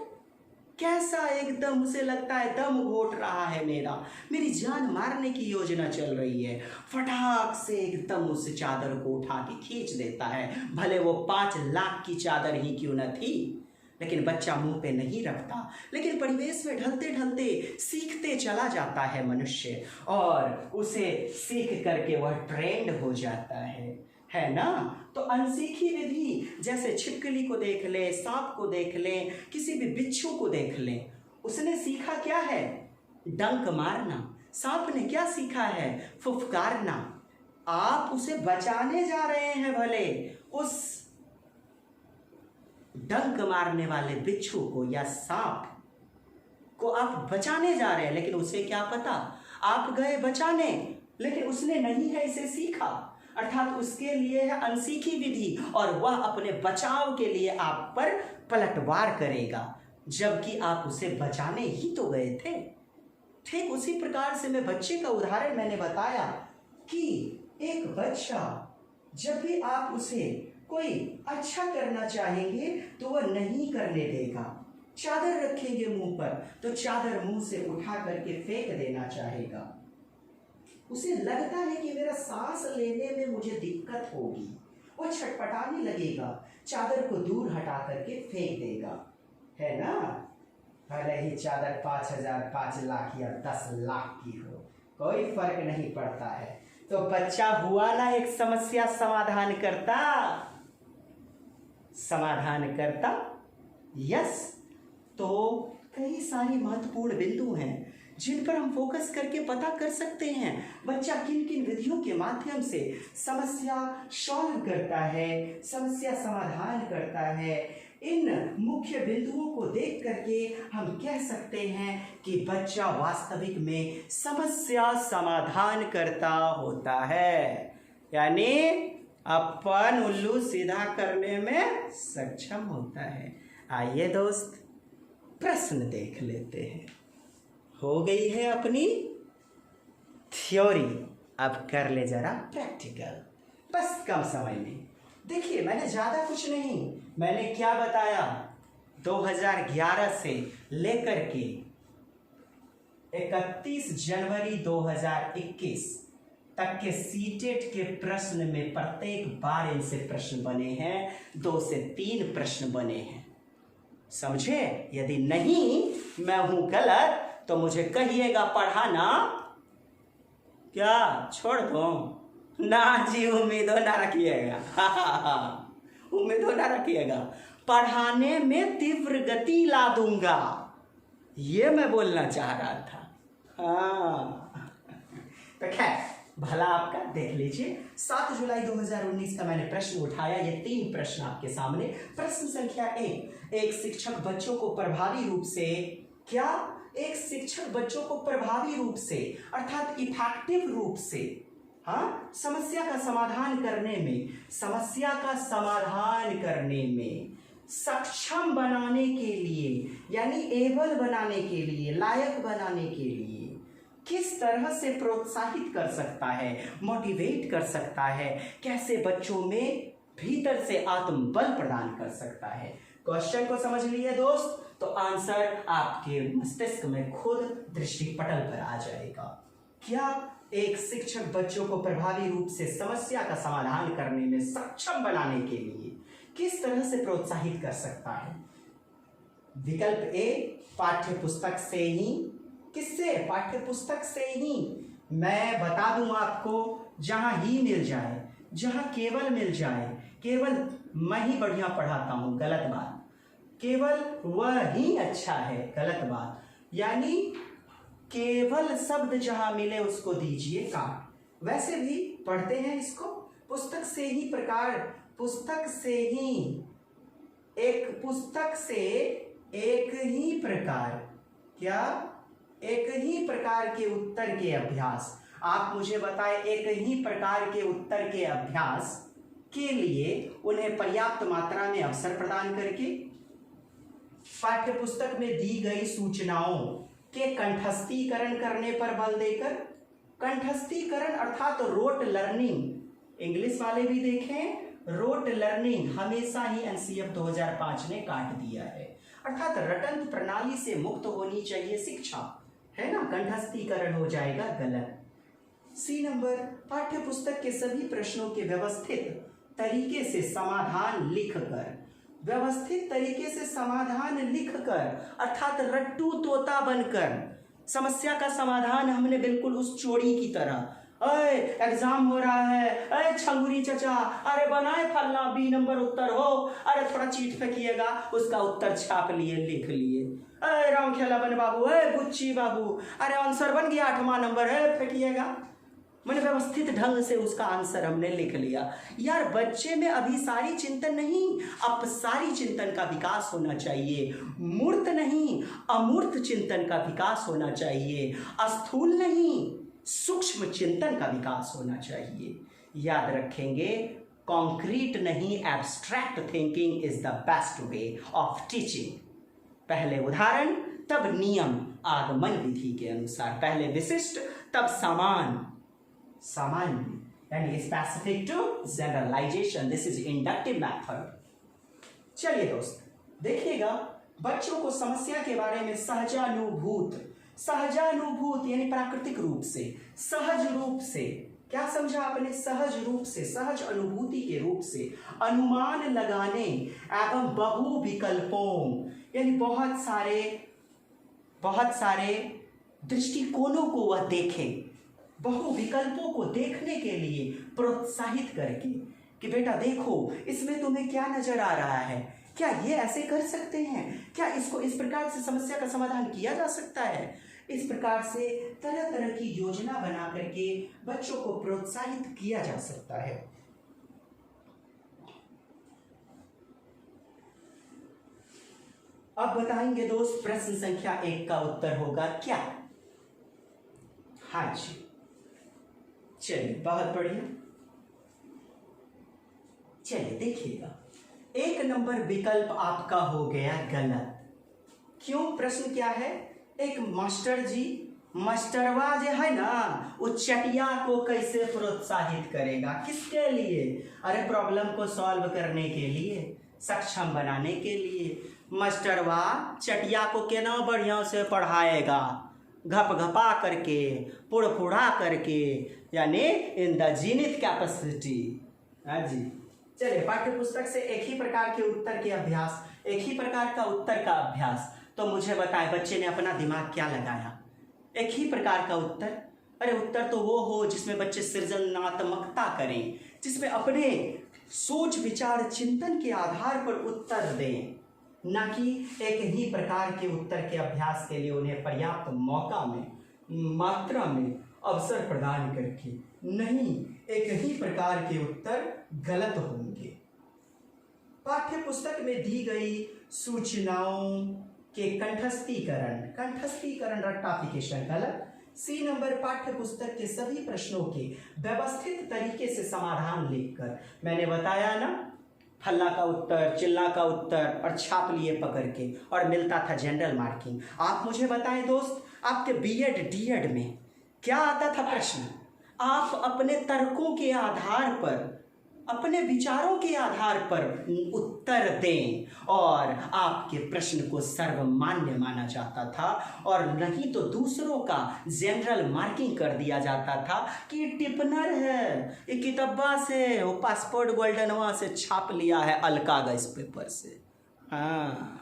कैसा एकदम उसे लगता है दम घोट रहा है, मेरी जान मारने की योजना चल रही है। फटाक से एकदम उस चादर को उठा के खींच देता है, भले वो 5 लाख की चादर ही क्यों न थी। लेकिन बच्चा मुंह पे नहीं रखता, लेकिन परिवेश में ढलते ढलते सीखते चला जाता है मनुष्य, और उसे सीख करके वह ट्रेंड हो जाता है ना। तो अनसीखी विधि, जैसे छिपकली को देख ले, सांप को देख ले, किसी भी बिच्छू को देख ले, उसने सीखा क्या है? डंक मारना। सांप ने क्या सीखा है? फुफकारना। आप उसे बचाने जा रहे हैं, भले उस डंक मारने वाले बिच्छू को या सांप को आप बचाने जा रहे हैं, लेकिन उसे क्या पता, आप गए बचाने लेकिन उसने नहीं है इसे सीखा, अर्थात उसके लिए है अनसीखी विधि, और वह अपने बचाव के लिए आप पर पलटवार करेगा, जबकि आप उसे बचाने ही तो गए थे। ठीक उसी प्रकार से मैं बच्चे का उदाहरण मैंने बताया कि एक बच्चा जब भी आप उसे कोई अच्छा करना चाहेंगे तो वह नहीं करने देगा। चादर रखेंगे मुंह पर तो चादर मुंह से उठा करके फेंक देना चाहेगा। उसे लगता है कि मेरा सांस लेने में मुझे दिक्कत होगी, वो छटपटाने लगेगा, चादर को दूर हटा करके फेंक देगा, है ना। भले ही चादर 5,000, 5 लाख या 10 लाख की हो, कोई फर्क नहीं पड़ता है। तो बच्चा हुआ ना एक समस्या समाधान करता। यस, तो कई सारी महत्वपूर्ण बिंदु हैं जिन पर हम फोकस करके पता कर सकते हैं बच्चा किन किन विधियों के माध्यम से समस्या सॉल्व करता है, समस्या समाधान करता है। इन मुख्य बिंदुओं को देख करके हम कह सकते हैं कि बच्चा वास्तविक में समस्या समाधान करता होता है, यानी अपन उल्लू सीधा करने में सक्षम होता है। आइए दोस्त, प्रश्न देख लेते हैं। हो गई है अपनी थ्योरी, अब कर ले जरा प्रैक्टिकल, बस कम समय में। देखिए, मैंने ज़्यादा कुछ नहीं, मैंने क्या बताया, 2011 से लेकर के 31 जनवरी 2021 तक के सीटेट के प्रश्न में प्रत्येक बार इनसे प्रश्न बने हैं, 2 से 3 प्रश्न बने हैं, समझे। यदि नहीं मैं हूं गलत तो मुझे कहिएगा, पढ़ाना क्या छोड़ दो ना जी, उम्मीदों ना रखिएगा। उम्मीदों ना रखिएगा, पढ़ाने में तीव्र गति ला दूंगा, ये मैं बोलना चाह रहा था। हाँ, तो खैर, भला आपका देख लीजिए। 7 जुलाई 2019 का मैंने प्रश्न उठाया, ये 3 प्रश्न आपके सामने। प्रश्न संख्या 1, एक शिक्षक बच्चों को प्रभावी रूप से एक शिक्षक बच्चों को प्रभावी रूप से अर्थात इफेक्टिव रूप से, हाँ, समस्या का समाधान करने में सक्षम बनाने के लिए, यानी एबल बनाने के लिए, लायक बनाने के लिए किस तरह से प्रोत्साहित कर सकता है, मोटिवेट कर सकता है, कैसे बच्चों में भीतर से आत्मबल प्रदान कर सकता है। क्वेश्चन को समझ लिए दोस्त, तो आंसर आपके मस्तिष्क में खुद दृष्टिपटल पर आ जाएगा। क्या एक शिक्षक बच्चों को प्रभावी रूप से समस्या का समाधान करने में सक्षम बनाने के लिए किस तरह से प्रोत्साहित कर सकता है? विकल्प ए, पाठ्य पुस्तक से ही। किससे? पाठ्य पुस्तक से ही। मैं बता दूं आपको, जहां ही मिल जाए, जहां केवल मिल जाए, केवल मैं ही बढ़िया पढ़ाता हूं, गलत बात। केवल वह ही अच्छा है, गलत बात। यानी केवल शब्द जहां मिले उसको दीजिए काट। वैसे भी पढ़ते हैं इसको, पुस्तक से ही प्रकार, पुस्तक से ही, एक पुस्तक से एक ही प्रकार, क्या? एक ही प्रकार के उत्तर के अभ्यास। आप मुझे बताएं, एक ही प्रकार के उत्तर के अभ्यास के लिए उन्हें पर्याप्त मात्रा में अवसर प्रदान करके, पाठ्य पुस्तक में दी गई सूचनाओं के कंठस्थीकरण करने पर बल देकर, कंठस्थीकरण अर्थात रोट लर्निंग, इंग्लिश वाले भी देखें, रोट लर्निंग हमेशा ही एनसीएफ 2005 ने काट दिया है, अर्थात रटंत प्रणाली से मुक्त होनी चाहिए शिक्षा, है ना? कंठस्थीकरण हो जाएगा गलत। सी नंबर, पाठ्य पुस्तक के सभी प्रश्नों के व्यवस्थित तरीके से समाधान लिखकर, व्यवस्थित तरीके से समाधान लिखकर अर्थात रट्टू तोता बनकर समस्या का समाधान हमने बिल्कुल उस चोरी की तरह, अरे एग्जाम हो रहा है, अरे छंगुरी चचा, अरे बनाए फलना बी नंबर उत्तर हो, अरे थोड़ा चीट फेंकिएगा, उसका उत्तर छाप लिए, लिख लिए, अरे राम खेला बन बाबू, अरे गुच्ची बाबू, अरे आंसर बन गया 8वां नंबर है, फेंकिएगा। मैंने व्यवस्थित ढंग से उसका आंसर हमने लिख लिया। यार बच्चे में अभिसारी चिंतन नहीं, अपसारी चिंतन का विकास होना चाहिए, मूर्त नहीं अमूर्त चिंतन का विकास होना चाहिए, स्थूल नहीं सूक्ष्म चिंतन का विकास होना चाहिए। याद रखेंगे, कॉन्क्रीट नहीं abstract thinking is the best way of teaching. पहले उदाहरण तब नियम, आगमन विधि के अनुसार, पहले विशिष्ट तब समान, सामान्य यानी specific to generalisation. This is inductive method. चलिए दोस्त देखिएगा, बच्चों को समस्या के बारे में सहजानुभूत, सहजानुभूत यानी प्राकृतिक रूप से, सहज रूप से, क्या समझा आपने? सहज रूप से, सहज अनुभूति के रूप से अनुमान लगाने एवं बहु विकल्पों यानी बहुत सारे दृष्टिकोणों को वह देखे, बहु विकल्पों को देखने के लिए प्रोत्साहित करके कि बेटा देखो इसमें तुम्हें क्या नजर आ रहा है, क्या ये ऐसे कर सकते हैं, क्या इसको इस प्रकार से समस्या का समाधान किया जा सकता है। इस प्रकार से तरह तरह की योजना बना करके बच्चों को प्रोत्साहित किया जा सकता है। अब बताएंगे दोस्त, प्रश्न संख्या 1 का उत्तर होगा क्या? हाँ जी, चलिए बहुत बढ़िया। चलिए देखिएगा, 1 नंबर विकल्प आपका हो गया गलत। क्यों? प्रश्न क्या है? एक मास्टर जी, मास्टरवा जो है ना, वो चटिया को कैसे प्रोत्साहित करेगा? किसके लिए? अरे प्रॉब्लम को सॉल्व करने के लिए, सक्षम बनाने के लिए। मास्टरवा चटिया को केना बढ़िया से पढ़ाएगा, घप घपा करके, पुड़पुड़ा करके, यानी इन द जीनित कैपेसिटी। हाँ जी, चलिए पाठ्य पुस्तक से एक ही प्रकार के उत्तर के अभ्यास, एक ही प्रकार का उत्तर का अभ्यास। तो मुझे बताएं बच्चे ने अपना दिमाग क्या लगाया? एक ही प्रकार का उत्तर। अरे उत्तर तो वो हो जिसमें बच्चे सृजनात्मकता करें, जिसमें अपने सोच विचार चिंतन के आधार पर उत्तर दें, ना कि एक ही प्रकार के उत्तर के अभ्यास के लिए उन्हें पर्याप्त मौका में, मात्रा में अवसर प्रदान करके। नहीं, एक ही प्रकार के उत्तर गलत होंगे। पाठ्य पुस्तक में दी गई सूचनाओं के कंठस्थीकरण, कंठस्थीकरण रट्टाफिकेशन गलत। सी नंबर, पाठ्य पुस्तक के सभी प्रश्नों के व्यवस्थित तरीके से समाधान लिखकर, मैंने बताया ना, फल्ला का उत्तर, चिल्ला का उत्तर और छाप लिए पकड़ के, और मिलता था जनरल मार्किंग। आप मुझे बताएं दोस्त, आपके बीएड डीएड में क्या आता था प्रश्न? आप अपने तर्कों के आधार पर अपने विचारों के आधार पर उत्तर दें, और आपके प्रश्न को सर्वमान्य माना जाता था, और नहीं तो दूसरों का जनरल मार्किंग कर दिया जाता था कि टिप्पणर है, ये किताबा से, वो पासपोर्ट गोल्डनवा से छाप लिया है अलकागज पेपर से। हाँ,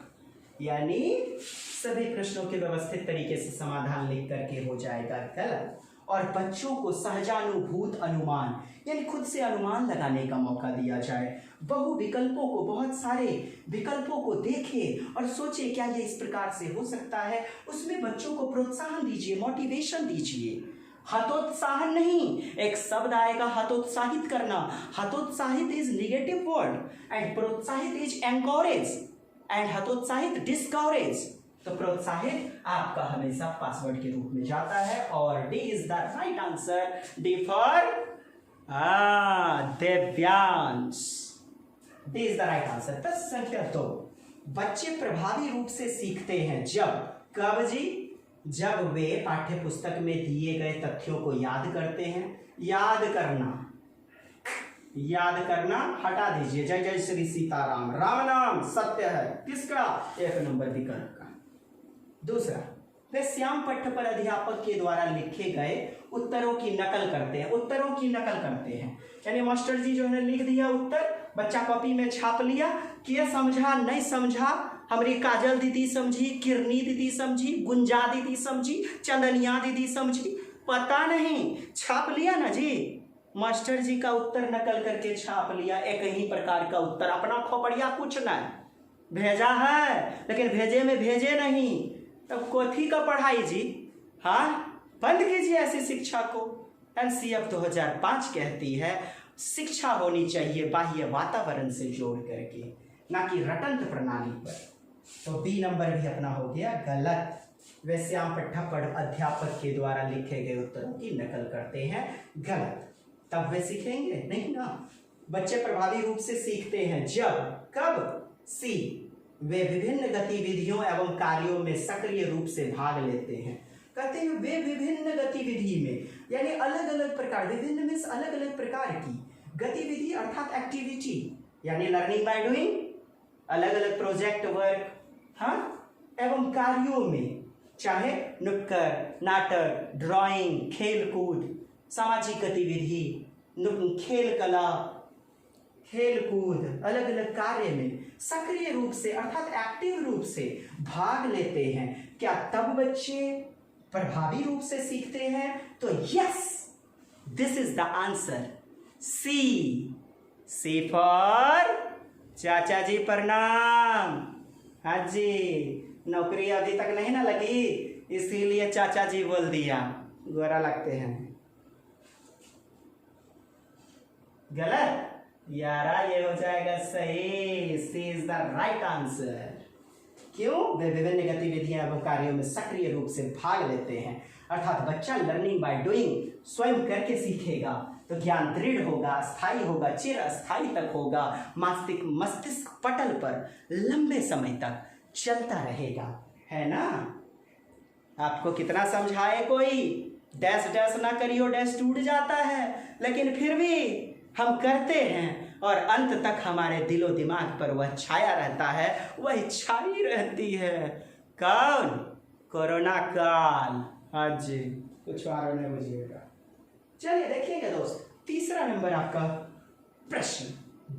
यानी सभी प्रश्नों के व्यवस्थित तरीके से समाधान लिख करके हो जाएगा गलत। और बच्चों को सहजानुभूत अनुमान यानी खुद से अनुमान लगाने का मौका दिया जाए। बहु विकल्पों को, बहुत सारे विकल्पों को देखें और सोचे क्या ये इस प्रकार से हो सकता है। उसमें बच्चों को प्रोत्साहन दीजिए, मोटिवेशन दीजिए। हतोत्साहन नहीं, एक शब्द आएगा हतोत्साहित करना। हतोत्साहित इज निगेटिव वर्ड एंड प्रोत्साहित इज एनकरेज एंड हतोत्साहित डिस्करेज। तो प्रोत्साहित आपका हमेशा पासवर्ड के रूप में जाता है, और D is the right answer. D for Divyansh, D is the right answer. प्रश्न संख्या 2, बच्चे प्रभावी रूप से सीखते हैं जब, कब जी? जब वे पाठ्य पुस्तक में दिए गए तथ्यों को याद करते हैं। याद करना हटा दीजिए। जय जय श्री सीताराम, राम नाम सत्य है, किसका? 1 नंबर विकल्प का। दूसरा, वे श्याम पट्ट पर अध्यापक के द्वारा लिखे गए उत्तरों की नकल करते हैं। उत्तरों की नकल करते हैं यानी मास्टर जी जो है लिख दिया उत्तर, बच्चा कॉपी में छाप लिया, क्या समझा नहीं समझा, हमारी काजल दीदी समझी, किरनी दीदी समझी, गुंजा दीदी समझी, चंदनिया दीदी समझी, पता नहीं, छाप लिया ना जी। मास्टर जी का उत्तर नकल करके छाप लिया, एक ही प्रकार का उत्तर, अपना खोपड़िया कुछ ना भेजा है, लेकिन भेजे में भेजे नहीं, तब कोथी का पढ़ाई जी। हाँ, बंद कीजिए ऐसी शिक्षा को। एनसीएफ 2005 कहती है शिक्षा होनी चाहिए बाह्य वातावरण से जोड़ करके, ना कि रटंत प्रणाली पर। तो बी नंबर भी अपना हो गया गलत। वे श्याम पट्ट पर अध्यापक के द्वारा लिखे गए उत्तरों की नकल करते हैं, गलत। तब वे सीखेंगे नहीं ना। बच्चे प्रभावी रूप से सीखते हैं जब, कब? सी, वे विभिन्न गतिविधियों एवं कार्यों में सक्रिय रूप से भाग लेते हैं। कहते हैं वे विभिन्न गतिविधि में, यानी अलग अलग प्रकार, विभिन्न मीन्स अलग अलग प्रकार की गतिविधि अर्थात एक्टिविटी, यानी लर्निंग बाय डूइंग, अलग अलग प्रोजेक्ट वर्क, हाँ, एवं कार्यों में, चाहे नुक्कड़ नाटक, ड्राइंग, खेल कूद, सामाजिक गतिविधि, खेल कला, खेल कूद, अलग अलग कार्य में सक्रिय रूप से अर्थात एक्टिव रूप से भाग लेते हैं। क्या तब बच्चे प्रभावी रूप से सीखते हैं? तो yes, this is the answer, C. C for चाचा जी प्रणाम। हाँ जी, नौकरी अभी तक नहीं ना लगी, इसीलिए चाचा जी बोल दिया, गोरा लगते हैं। गलत यारा, ये हो जाएगा सही। सी इज द राइट आंसर। क्यों? वे विभिन्न गतिविधियां एवं कार्यों में सक्रिय रूप से भाग लेते हैं, अर्थात बच्चा लर्निंग बाय डूइंग, स्वयं करके सीखेगा तो ज्ञान दृढ़ होगा, स्थायी होगा, चिर अस्थायी तक होगा, मस्तिष्क पटल पर लंबे समय तक चलता रहेगा, है ना। आपको कितना समझाए कोई, डैश डैश ना करियो, डैश टूट जाता है, लेकिन फिर भी हम करते हैं और अंत तक हमारे दिलो दिमाग पर वह छाया रहता है, वह छाई रहती है। कौन? कोरोना काल। आज कुछ और नहीं बुझिएगा। चलिए देखिएगा दोस्त, तीसरा नंबर आपका प्रश्न,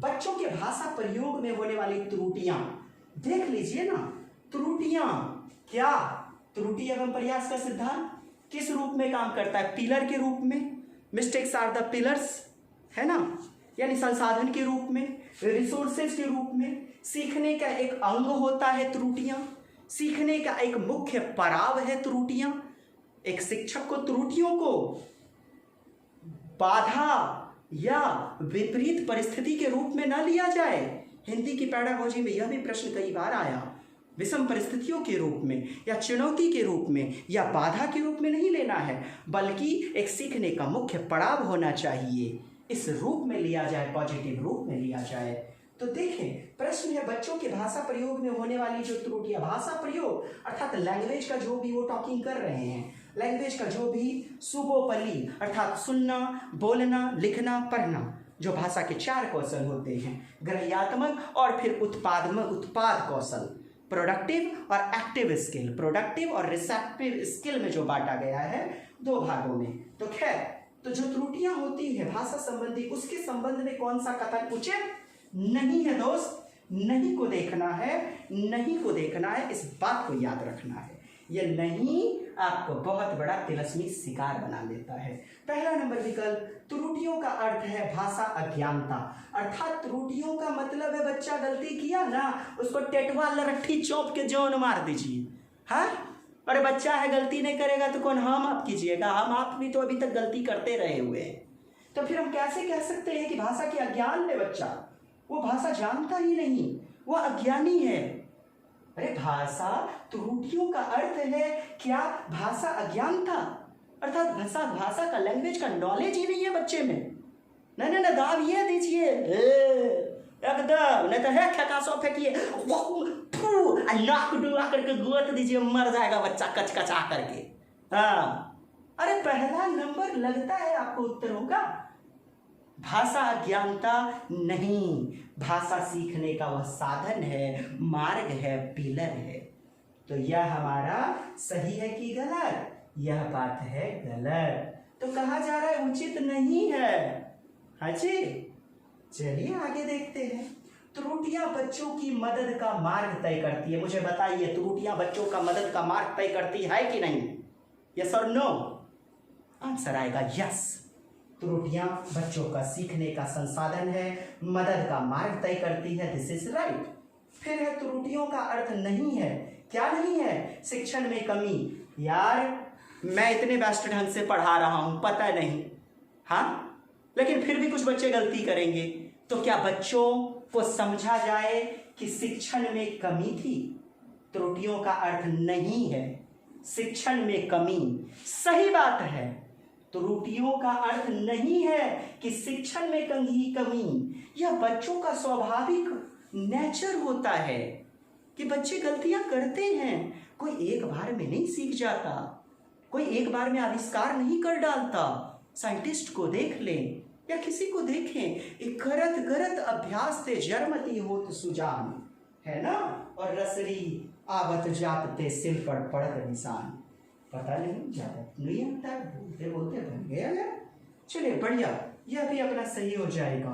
बच्चों के भाषा प्रयोग में होने वाली त्रुटियां देख लीजिए ना। त्रुटियां क्या? त्रुटि एवं प्रयास का सिद्धांत किस रूप में काम करता है? पिलर के रूप में, मिस्टेक्स आर द पिलर्स, है ना, यानी संसाधन के रूप में, रिसोर्सेज के रूप में। सीखने का एक अंग होता है त्रुटियां, सीखने का एक मुख्य पड़ाव है त्रुटियां। एक शिक्षक को त्रुटियों को बाधा या विपरीत परिस्थिति के रूप में न लिया जाए। हिंदी की पेडागोजी में यह भी प्रश्न कई बार आया, विषम परिस्थितियों के रूप में या चुनौती के रूप में या बाधा के रूप में नहीं लेना है, बल्कि एक सीखने का मुख्य पड़ाव होना चाहिए। इस रूप में लिया जाए, पॉजिटिव रूप में लिया जाए। तो देखें, प्रश्न है बच्चों के भाषा प्रयोग में होने वाली जो त्रुटियां, भाषा प्रयोग अर्थात लैंग्वेज का जो भी वो टॉकिंग कर रहे हैं, लैंग्वेज का जो भी सुबोपली अर्थात सुनना, बोलना, लिखना, पढ़ना, जो भाषा के 4 कौशल होते हैं, ग्रह्यात्मक और फिर उत्पाद कौशल, प्रोडक्टिव और एक्टिव स्किल, प्रोडक्टिव और रिसेप्टिव स्किल में जो बांटा गया है 2 भागों में। तो खैर, तो जो त्रुटियां होती है भाषा संबंधी, उसके संबंध में कौन सा कथन उचित नहीं है दोस्त, नहीं को देखना है, नहीं को देखना है, इस बात को याद रखना है। ये नहीं आपको बहुत बड़ा तिलस्मी शिकार बना देता है। पहला नंबर विकल्प, त्रुटियों का अर्थ है भाषा अज्ञानता, अर्थात त्रुटियों का मतलब है बच्चा गलती किया ना, उसको टेटवा लरट्ठी चौंप के जौन मार दीजिए। हाँ, अरे बच्चा है, गलती नहीं करेगा तो कौन हम आप कीजिएगा, हम आप भी तो अभी तक गलती करते रहे हुए हैं। तो फिर हम कैसे कह सकते हैं कि भाषा के अज्ञान है बच्चा, वो भाषा जानता ही नहीं, वो अज्ञानी है। अरे भाषा त्रुटियों का अर्थ है क्या, भाषा अज्ञानता, अर्थात भाषा का, लैंग्वेज का नॉलेज ही नहीं है बच्चे में। नहीं, दाब ये दीजिए एकदम, नहीं तो है खका सौ फेंकिए, नाक डुआ करके गोत दीजिए, मर जाएगा बच्चा कचकचा करके। हाँ, अरे पहला नंबर लगता है आपको उत्तर होगा। भाषा अज्ञानता नहीं, भाषा सीखने का वह साधन है, मार्ग है, पिलर है। तो यह हमारा सही है कि गलत, यह बात है गलत। तो कहा जा रहा है उचित नहीं है। हाँ जी, चलिए आगे देखते हैं। त्रुटियां बच्चों की मदद का मार्ग तय करती है। मुझे बताइए, त्रुटियां बच्चों का मदद का मार्ग तय करती है कि नहीं? यस और नो? आंसर आएगा यस। त्रुटियां बच्चों का सीखने का संसाधन है, मदद का मार्ग तय करती है, दिस इज राइट। फिर है त्रुटियों का अर्थ नहीं है, क्या नहीं है? शिक्षण में कमी। यार मैं इतने बेस्ट ढंग से पढ़ा रहा हूं, पता नहीं, हाँ, लेकिन फिर भी कुछ बच्चे गलती करेंगे, तो क्या बच्चों को समझा जाए कि शिक्षण में कमी थी? त्रुटियों का अर्थ नहीं है शिक्षण में कमी, सही बात है। त्रुटियों का अर्थ नहीं है कि शिक्षण में कमी, यह बच्चों का स्वाभाविक नेचर होता है कि बच्चे गलतियां करते हैं। कोई एक बार में नहीं सीख जाता, कोई एक बार में आविष्कार नहीं कर डालता। साइंटिस्ट को देख लें या किसी को देखें, एक करत करत अभ्यास से जरमती होत सुजान, है ना, और रसरी आवत जापते सिल पर पड़त निशान। पता नहीं ज्यादा नहीं आता, बोलते बोलते बन गया यार। चलिए बढ़िया, यह भी अपना सही हो जाएगा।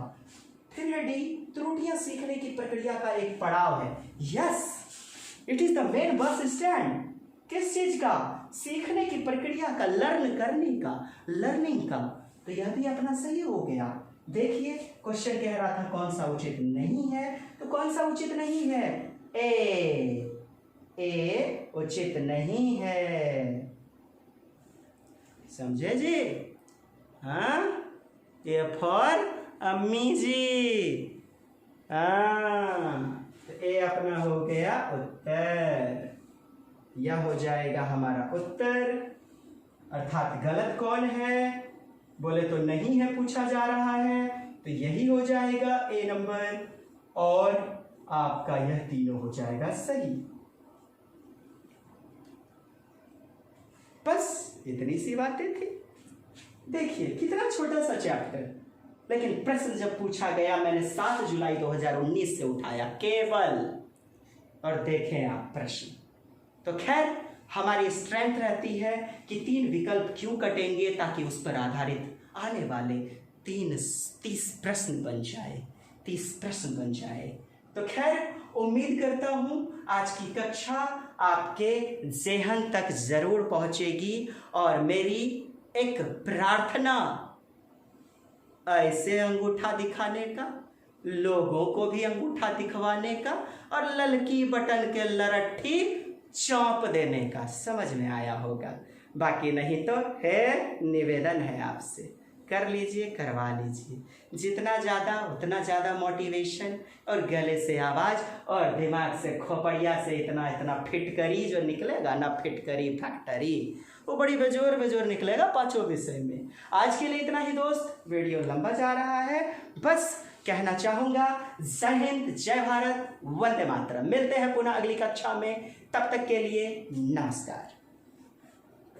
फिर है डी, त्रुटियां सीखने की प्रक्रिया का एक पड़ाव है। Yes, it is the main bus stand. किस चीज का? सीखने की प्रक्रिया का, लर्न करने का, लर्निंग का। तो यह भी अपना सही हो गया। देखिए क्वेश्चन कह रहा था कौन सा उचित नहीं है, तो कौन सा उचित नहीं है? ए उचित नहीं है, समझे जी? हाँ, ए फॉर अम्मी जी। हाँ, तो ए अपना हो गया उत्तर, यह हो जाएगा हमारा उत्तर। अर्थात गलत कौन है? बोले तो नहीं है, पूछा जा रहा है, तो यही हो जाएगा ए नंबर, और आपका यह तीनों हो जाएगा सही। बस इतनी सी बातें थी। देखिए कितना छोटा सा चैप्टर, लेकिन प्रश्न जब पूछा गया, मैंने 7 जुलाई 2019 से उठाया केवल, और देखें आप प्रश्न। तो खैर हमारी स्ट्रेंथ रहती है कि 3 विकल्प क्यों कटेंगे, ताकि उस पर आधारित आने वाले 30 प्रश्न बन जाए, 30 प्रश्न बन जाए। तो खैर उम्मीद करता हूं आज की कक्षा आपके ज़हन तक जरूर पहुंचेगी, और मेरी एक प्रार्थना, ऐसे अंगूठा दिखाने का, लोगों को भी अंगूठा दिखवाने का, और ललकी बटन के लरट्ठी चौंप देने का, समझ में आया होगा। बाकी नहीं तो है निवेदन है आपसे, कर लीजिए, करवा लीजिए। जितना ज़्यादा उतना ज़्यादा मोटिवेशन, और गले से आवाज़ और दिमाग से खोपड़िया से इतना इतना फिटकरी जो निकलेगा ना, फिटकरी फैक्टरी, वो बड़ी बेजोर निकलेगा 5 विषय में। आज के लिए इतना ही दोस्त, वीडियो लंबा जा रहा है, बस कहना चाहूँगा जय हिंद, जय भारत, वंदे मातरम। मिलते हैं पुनः अगली कक्षा में, तब तक के लिए नमस्कार।